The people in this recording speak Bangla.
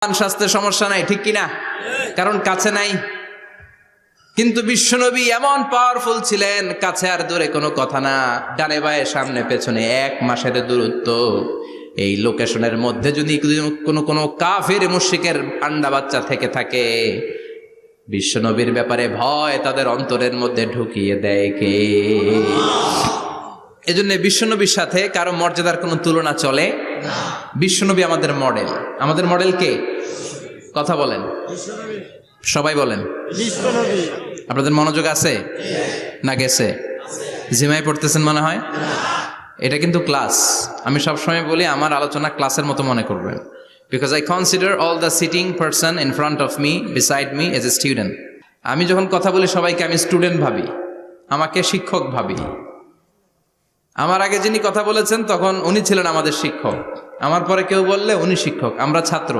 স্বাস্থ্যের সমস্যা নাই, ঠিক কিনা? কারণ কাছে নাই। কিন্তু বিশ্বনবী এমন পাওয়ারফুল ছিলেন, কাছে আর দূরে কোনো কথা না, ডানে বায়ে সামনে পেছনে 1 মাসের দূরত্ব। এই লোকেশনের মধ্যে যদি কোনো কাফের মুশরিকের আন্ডা বাচ্চা থেকে থাকে, বিশ্বনবীর ব্যাপারে ভয় তাদের অন্তরের মধ্যে ঢুকিয়ে দেয় কে? এজন্য বিশ্বনবীর সাথে কারো মর্যাদার কোনো তুলনা চলে না। বিশ্বনবী আমাদের মডেল। আমাদের মডেল কে? কথা বলেন, সবাই বলেন। আপনাদের মনোযোগ আছে না গেছে? জিমাই পড়তেছেন মনে হয়। এটা কিন্তু ক্লাস। আমি সবসময় বলি আমার আলোচনা ক্লাসের মতো মনে করবেন, because I consider all the sitting person in front of me, beside me as a student. আমি যখন কথা বলি সবাইকে আমি স্টুডেন্ট ভাবি, আমাকে শিক্ষক ভাবি। আমার আগে যিনি কথা বলেছেন তখন উনি ছিলেন আমাদের শিক্ষক, আমার পরে কেউ বললে উনি শিক্ষক, আমরা ছাত্র।